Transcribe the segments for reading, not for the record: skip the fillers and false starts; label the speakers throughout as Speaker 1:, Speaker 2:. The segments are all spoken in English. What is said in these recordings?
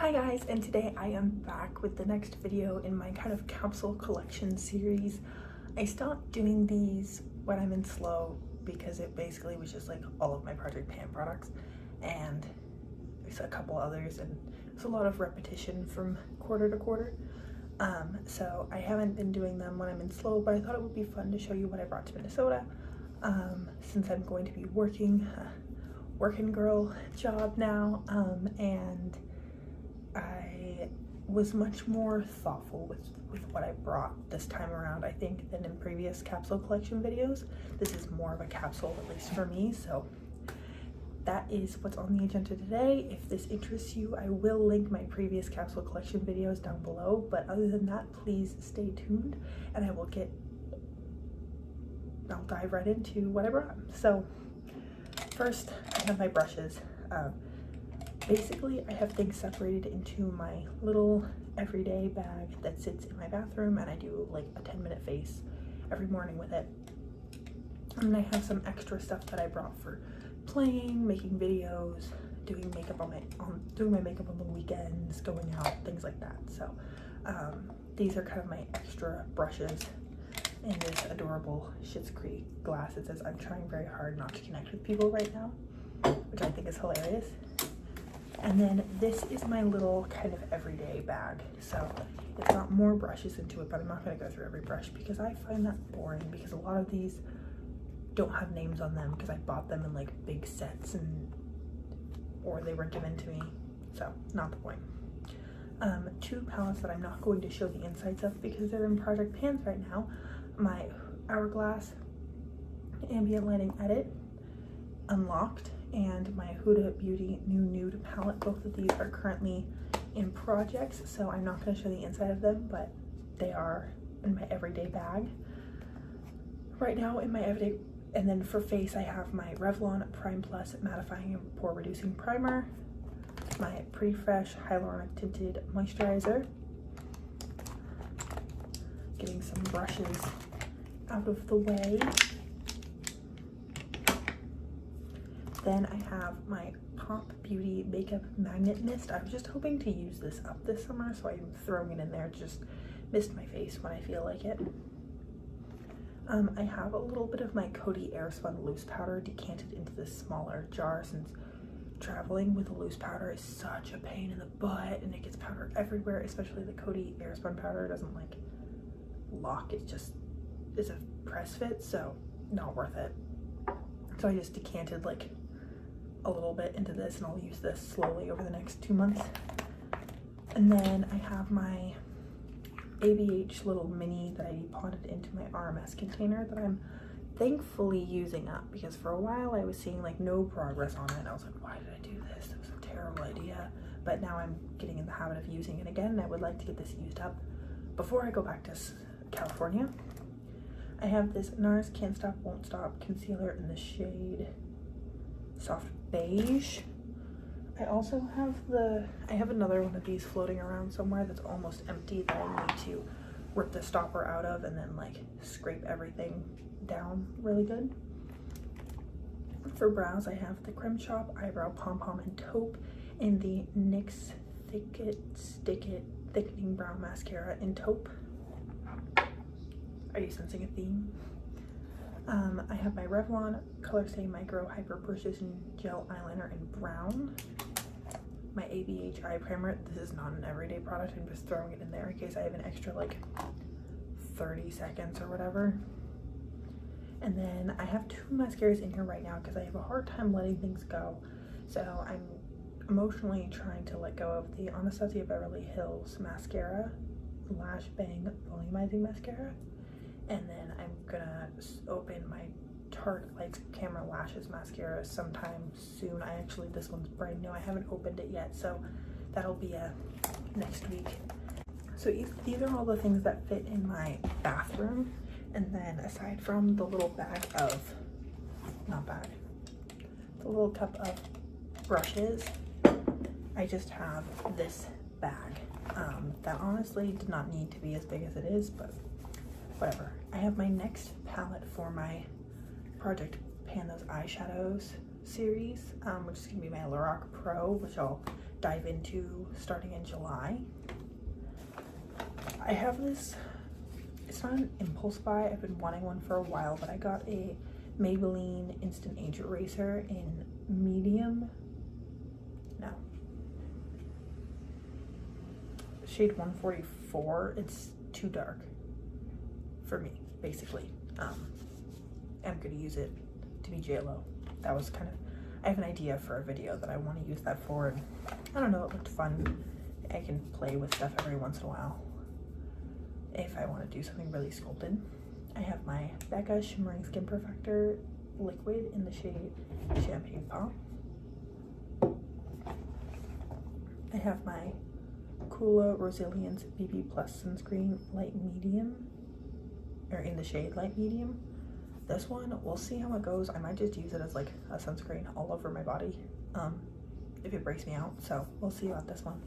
Speaker 1: Hi guys, and today I am back with the next video in my kind of capsule collection series. I stopped doing these when I'm in slow because it basically was just like all of my Project Pan products and there's a couple others, and it's a lot of repetition from quarter to quarter. So I haven't been doing them when I'm in slow, but I thought it would be fun to show you what I brought to Minnesota since I'm going to be working girl job now, and I was much more thoughtful with what I brought this time around, I think, than in previous capsule collection videos. This is more of a capsule, at least for me, so that is what's on the agenda today. If this interests you, I will link my previous capsule collection videos down below, but other than that, please stay tuned and I'll dive right into what I brought. So first, I have my brushes. Basically, I have things separated into my little everyday bag that sits in my bathroom, and I do like a 10-minute face every morning with it. And I have some extra stuff that I brought for playing, making videos, doing makeup doing my makeup on the weekends, going out, things like that. So these are kind of my extra brushes in this adorable Schitt's Creek glass. It says, "I'm trying very hard not to connect with people right now," which I think is hilarious. And then this is my little kind of everyday bag. So it's got more brushes into it, but I'm not going to go through every brush because I find that boring, because a lot of these don't have names on them because I bought them in like big sets or they were given to me. So not the point. Two palettes that I'm not going to show the insides of because they're in Project Pans right now. My Hourglass Ambient Lighting Edit Unlocked and my Huda Beauty New Nude palette. Both of these are currently in projects, so I'm not going to show the inside of them, but they are in my everyday bag right now in my everyday. And then for face, I have my Revlon Prime Plus Mattifying and Pore Reducing Primer, my Pretty Fresh Hyaluronic Tinted Moisturizer, getting some brushes out of the way. Then I have my Pop Beauty Makeup Magnet Mist. I was just hoping to use this up this summer, so I'm throwing it in there to just mist my face when I feel like it. I have a little bit of my Coty Airspun Loose Powder decanted into this smaller jar, since traveling with a loose powder is such a pain in the butt and it gets powder everywhere, especially the Coty Airspun powder doesn't like lock. It's a press fit, so not worth it. So I just decanted like a little bit into this, and I'll use this slowly over the next 2 months. And then I have my ABH little mini that I potted into my RMS container that I'm thankfully using up, because for a while I was seeing like no progress on it. I was like, why did I do this? It was a terrible idea. But now I'm getting in the habit of using it again, and I would like to get this used up before I go back to California. I have this Nars Can't Stop Won't Stop concealer in the shade Soft Beige. I also have I have another one of these floating around somewhere that's almost empty that I need to rip the stopper out of and then like scrape everything down really good. For brows, I have the Creme Shop Eyebrow Pom Pom and Taupe in the NYX Thick It Stick It Thickening Brow Mascara in Taupe. Are you sensing a theme? I have my Revlon Color Stay Micro Hyper Precision Gel Eyeliner in brown. My ABH eye primer. This is not an everyday product. I'm just throwing it in there in case I have an extra like 30 seconds or whatever. And then I have 2 mascaras in here right now because I have a hard time letting things go. So I'm emotionally trying to let go of the Anastasia Beverly Hills mascara, Lash Bang Volumizing Mascara. And then I'm gonna open my Tarte Lights Camera Lashes mascara sometime soon. This one's brand new. I haven't opened it yet, so that'll be next week. So these are all the things that fit in my bathroom. And then aside from the little the little cup of brushes, I just have this bag that honestly did not need to be as big as it is, but whatever. I have my next palette for my Project Pan Those Eyeshadows series, which is going to be my Lorac Pro, which I'll dive into starting in July. I have this, it's not an impulse buy, I've been wanting one for a while, but I got a Maybelline Instant Age Eraser in medium, no, shade 144. It's too dark for me, basically. I'm gonna use it to be JLo. That was kind of, I have an idea for a video that I want to use that for, and I don't know, it looked fun. I can play with stuff every once in a while if I want to do something really sculpted. I have my Becca Shimmering Skin Perfector liquid in the shade Champagne Pop. I have my Coola Resilience BB Plus sunscreen light medium, or in the shade light medium. This one, we'll see how it goes. I might just use it as like a sunscreen all over my body if it breaks me out, so we'll see about this one.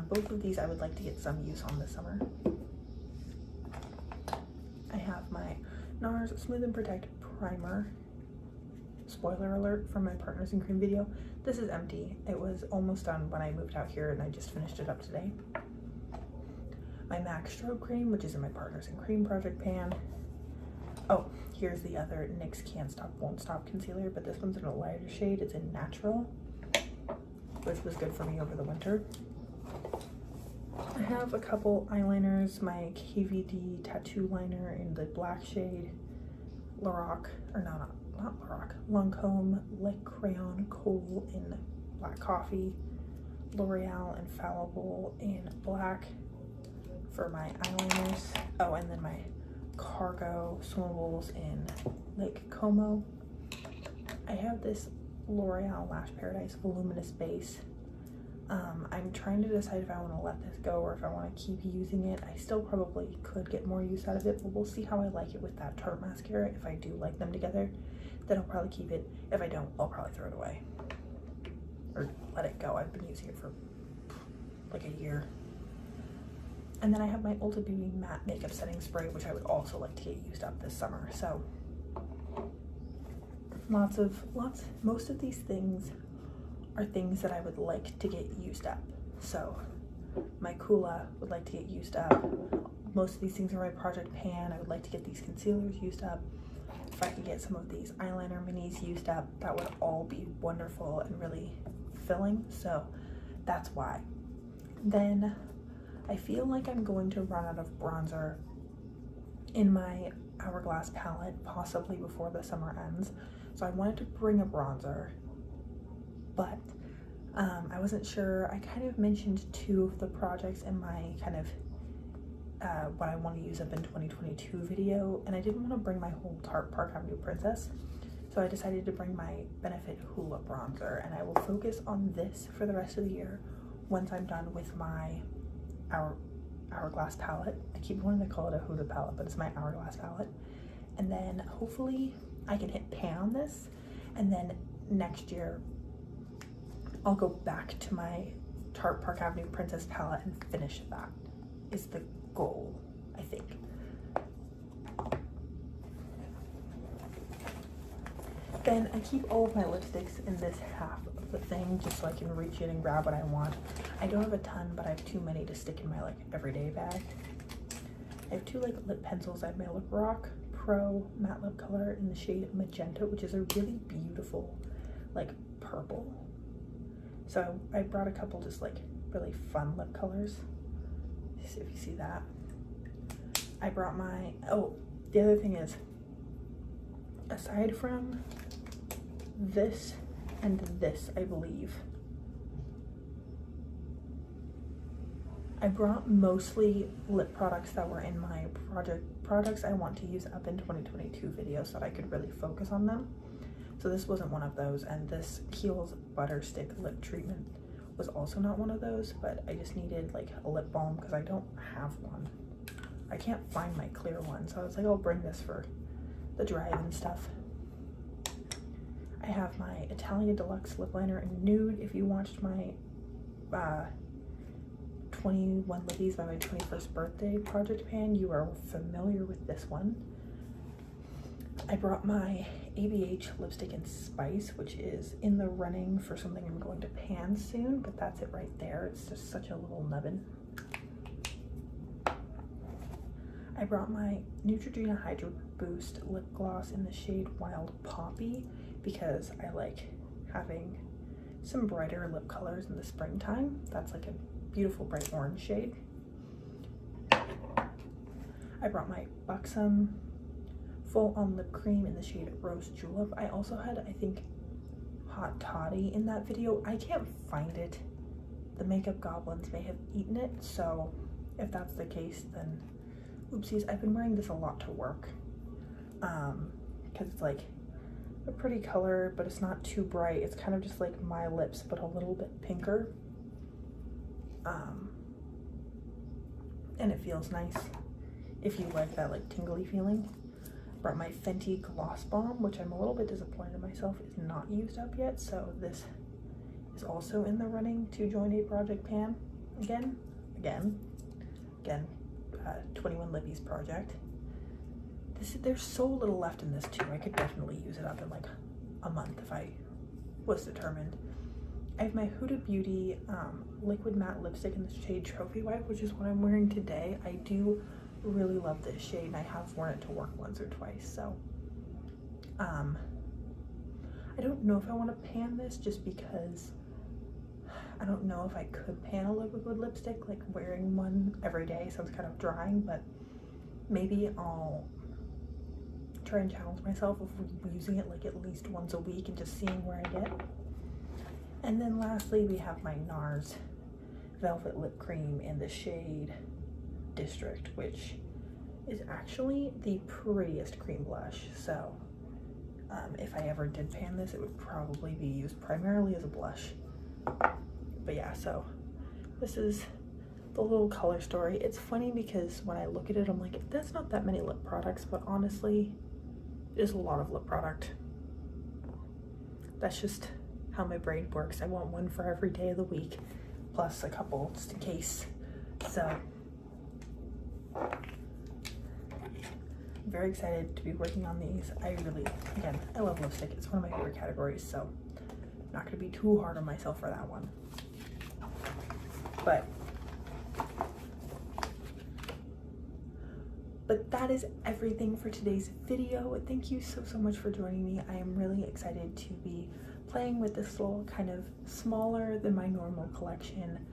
Speaker 1: Both of these I would like to get some use on this summer. I have my Nars Smooth and Protect Primer. Spoiler alert from my Partners in Cream video. This is empty. It was almost done when I moved out here and I just finished it up today. My MAC Strobe Cream, which is in my Partners in Cream project pan. Oh, here's the other NYX Can't Stop Won't Stop concealer, but this one's in a lighter shade. It's in Natural, which was good for me over the winter. I have a couple eyeliners, my KVD tattoo liner in the black shade, Lorac, or no, not Lorac, Lancome Lick Crayon Kohl in black coffee, L'Oreal Infallible in black for my eyeliners. Oh, and then my Cargo Swimmables in Lake Como. I have this L'Oreal Lash Paradise Voluminous Base. I'm trying to decide if I want to let this go or if I want to keep using it. I still probably could get more use out of it, but we'll see how I like it with that Tarte mascara. If I do like them together, then I'll probably keep it. If I don't, I'll probably throw it away or let it go. I've been using it for like a year. And then I have my Ulta Beauty Matte Makeup Setting Spray, which I would also like to get used up this summer. So most of these things are things that I would like to get used up. So my Coola would like to get used up. Most of these things are my project pan. I would like to get these concealers used up. If I could get some of these eyeliner minis used up, that would all be wonderful and really filling. So that's why. Then I feel like I'm going to run out of bronzer in my Hourglass palette, possibly before the summer ends. So I wanted to bring a bronzer, but I wasn't sure. I kind of mentioned two of the projects in my kind of what I want to use up in 2022 video, and I didn't want to bring my whole Tarte Park Avenue Princess, so I decided to bring my Benefit Hoola bronzer, and I will focus on this for the rest of the year once I'm done with my Hourglass palette. I keep wanting to call it a Huda palette, but it's my Hourglass palette. And then hopefully I can hit pan on this, and then next year I'll go back to my Tarte Park Avenue Princess palette and finish that is the goal, I think. Then I keep all of my lipsticks in this half of the thing just so I can reach in and grab what I want. I don't have a ton, but I have too many to stick in my like everyday bag. I have two like lip pencils. I have my Lip Rock Pro matte lip color in the shade Magenta, which is a really beautiful like purple. So I brought a couple just like really fun lip colors. If you see that. I brought my, oh, the other thing is, aside from this and this, I believe, I brought mostly lip products that were in my products I want to use up in 2022 video so that I could really focus on them. So this wasn't one of those, and this Kiehl's Butter Stick lip treatment was also not one of those, but I just needed like a lip balm because I don't have one. I can't find my clear one, so I was like, I'll bring this for the drive and stuff. I have my Italia Deluxe lip liner in nude. If you watched my 21 Lippies by my 21st birthday project pan, you are familiar with this one. I brought my ABH lipstick in Spice, which is in the running for something I'm going to pan soon, but that's it right there. It's just such a little nubbin. I brought my Neutrogena Hydro Boost lip gloss in the shade Wild Poppy because I like having some brighter lip colors in the springtime. That's like a beautiful bright orange shade. I brought my Buxom Full On Lip Cream in the shade Rose Julep. I also had, I think, Hot Toddy in that video. I can't find it. The makeup goblins may have eaten it, so if that's the case, then oopsies. I've been wearing this a lot to work because it's like a pretty color, but it's not too bright. It's kind of just like my lips, but a little bit pinker. And it feels nice if you like that like tingly feeling. Brought my Fenty Gloss Bomb, which I'm a little bit disappointed in myself is not used up yet, so this is also in the running to join a project pan again 21 Libby's project. There's so little left in this too. I could definitely use it up in like a month if I was determined. I have my Huda Beauty liquid matte lipstick in the shade Trophy Wife, which is what I'm wearing today. I do really love this shade and I have worn it to work once or twice, so I don't know if I want to pan this just because I don't know if I could pan a liquid lipstick. Like wearing one every day sounds kind of drying, but maybe I'll try and challenge myself of using it like at least once a week and just seeing where I get. And then lastly, we have my Nars Velvet Lip Cream in the shade District, which is actually the prettiest cream blush. So if I ever did pan this, it would probably be used primarily as a blush. But yeah, so this is the little color story. It's funny because when I look at it, I'm like, that's not that many lip products, but honestly, it is a lot of lip product. That's just how my brain works. I want one for every day of the week, plus a couple just in case. So I'm very excited to be working on these. I love lipstick. It's one of my favorite categories, so I'm not gonna be too hard on myself for that one. But that is everything for today's video. Thank you so much for joining me. I am really excited to be playing with this little kind of smaller than my normal collection.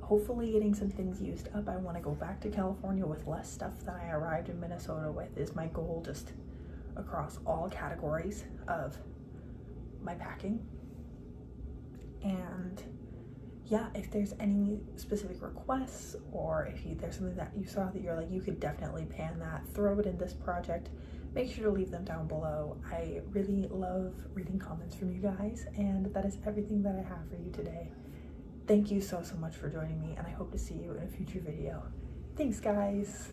Speaker 1: Hopefully getting some things used up. I want to go back to California with less stuff than I arrived in Minnesota with is my goal, just across all categories of my packing. And yeah, if there's any specific requests or if there's something that you saw that you're like, you could definitely pan that, throw it in this project, make sure to leave them down below. I really love reading comments from you guys, and that is everything that I have for you today. Thank you so much for joining me, and I hope to see you in a future video. Thanks, guys.